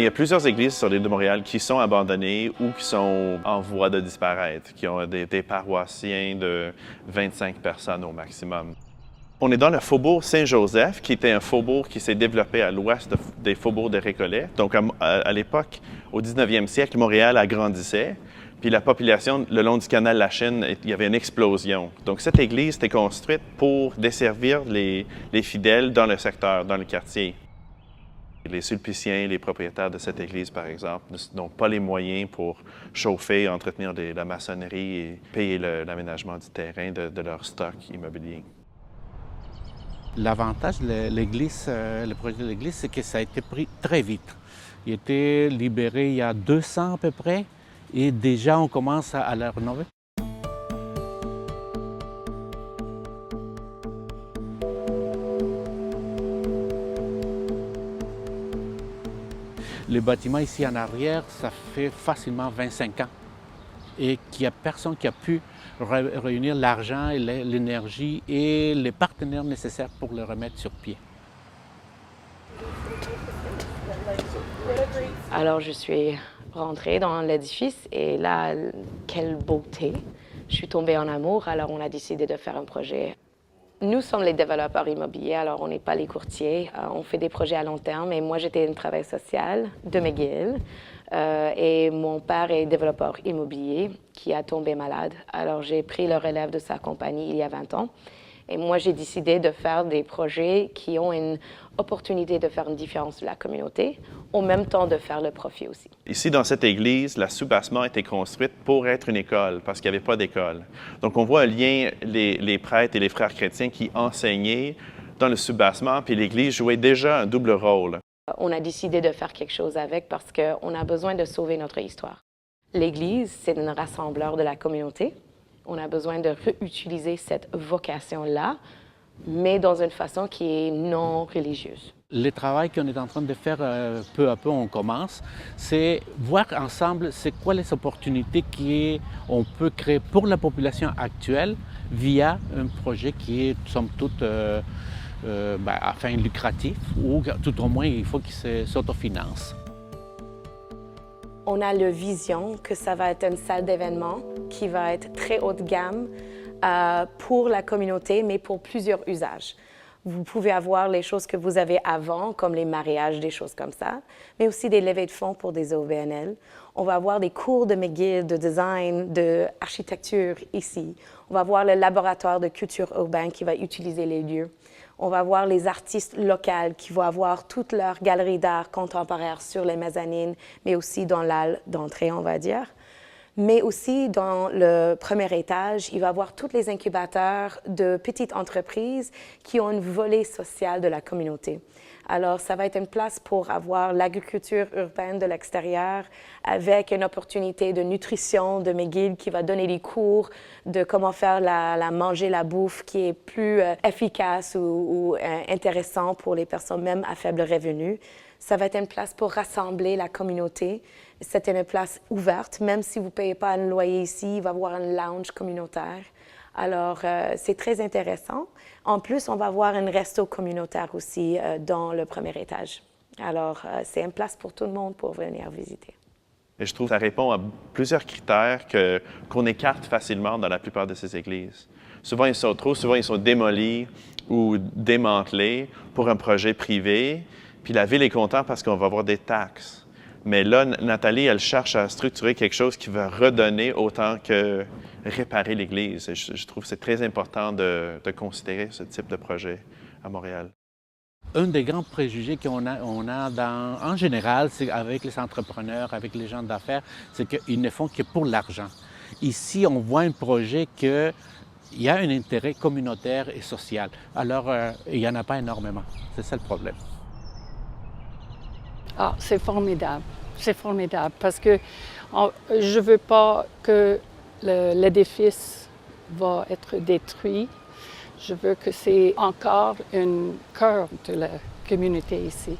Il y a plusieurs églises sur l'île de Montréal qui sont abandonnées ou qui sont en voie de disparaître, qui ont des paroissiens de 25 personnes au maximum. On est dans le faubourg Saint-Joseph, qui était un faubourg qui s'est développé à l'ouest des faubourgs de Récollet. Donc, à l'époque, au 19e siècle, Montréal agrandissait, puis la population, le long du canal La Chine, il y avait une explosion. Donc, cette église était construite pour desservir les fidèles dans le secteur, dans le quartier. Les sulpiciens, les propriétaires de cette église, par exemple, n'ont pas les moyens pour chauffer, entretenir la maçonnerie et payer l'aménagement du terrain de leur stock immobilier. L'avantage de l'église, le projet de l'église, c'est que ça a été pris très vite. Il a été libéré il y a 200 à peu près et déjà on commence à la rénover. Le bâtiment ici en arrière, ça fait facilement 25 ans et qu'il n'y a personne qui a pu réunir l'argent, l'énergie et les partenaires nécessaires pour le remettre sur pied. Alors, je suis rentrée dans l'édifice et là, quelle beauté! Je suis tombée en amour, alors on a décidé de faire un projet. Nous sommes les développeurs immobiliers, alors on n'est pas les courtiers. On fait des projets à long terme et moi, j'étais une travailleuse sociale de McGill et mon père est développeur immobilier qui a tombé malade. Alors, j'ai pris le relève de sa compagnie il y a 20 ans. Et moi, j'ai décidé de faire des projets qui ont une opportunité de faire une différence de la communauté, en même temps de faire le profit aussi. Ici, dans cette église, la soubassement a été construite pour être une école, parce qu'il n'y avait pas d'école. Donc, on voit un lien, les prêtres et les frères chrétiens qui enseignaient dans le soubassement, puis l'église jouait déjà un double rôle. On a décidé de faire quelque chose avec parce qu'on a besoin de sauver notre histoire. L'église, c'est un rassembleur de la communauté. On a besoin de réutiliser cette vocation-là, mais dans une façon qui est non religieuse. Le travail qu'on est en train de faire peu à peu, on commence, c'est voir ensemble c'est quoi les opportunités qu'on peut créer pour la population actuelle via un projet qui est, somme toute, à fin lucratif ou tout au moins il faut qu'il s'autofinance. On a la vision que ça va être une salle d'événement qui va être très haut de gamme pour la communauté, mais pour plusieurs usages. Vous pouvez avoir les choses que vous avez avant, comme les mariages, des choses comme ça, mais aussi des levées de fonds pour des OBNL. On va avoir des cours de McGill, de design, d'architecture ici. On va avoir le laboratoire de culture urbaine qui va utiliser les lieux. On va voir les artistes locaux qui vont avoir toute leur galerie d'art contemporain sur les mezzanines, mais aussi dans l'halle d'entrée, on va dire. Mais aussi dans le premier étage, il va y avoir tous les incubateurs de petites entreprises qui ont une volée sociale de la communauté. Alors, ça va être une place pour avoir l'agriculture urbaine de l'extérieur avec une opportunité de nutrition de McGill qui va donner des cours de comment faire manger la bouffe qui est plus efficace ou intéressant pour les personnes même à faible revenu. Ça va être une place pour rassembler la communauté. C'est une place ouverte, même si vous ne payez pas un loyer ici, il va y avoir un lounge communautaire. Alors, c'est très intéressant. En plus, on va avoir un resto communautaire aussi dans le premier étage. Alors, c'est une place pour tout le monde pour venir visiter. Et je trouve que ça répond à plusieurs critères qu'on écarte facilement dans la plupart de ces églises. Souvent, ils sont démolis ou démantelés pour un projet privé, puis la ville est contente parce qu'on va avoir des taxes. Mais là, Nathalie, elle cherche à structurer quelque chose qui va redonner autant que réparer l'Église. Je trouve que c'est très important de considérer ce type de projet à Montréal. Un des grands préjugés qu'on a en général, c'est avec les entrepreneurs, avec les gens d'affaires, c'est qu'ils ne font que pour l'argent. Ici, on voit un projet qu'il y a un intérêt communautaire et social. Alors, il n'y en a pas énormément. C'est ça le problème. Ah, c'est formidable. C'est formidable parce que je ne veux pas que l'édifice va être détruit. Je veux que c'est encore un cœur de la communauté ici.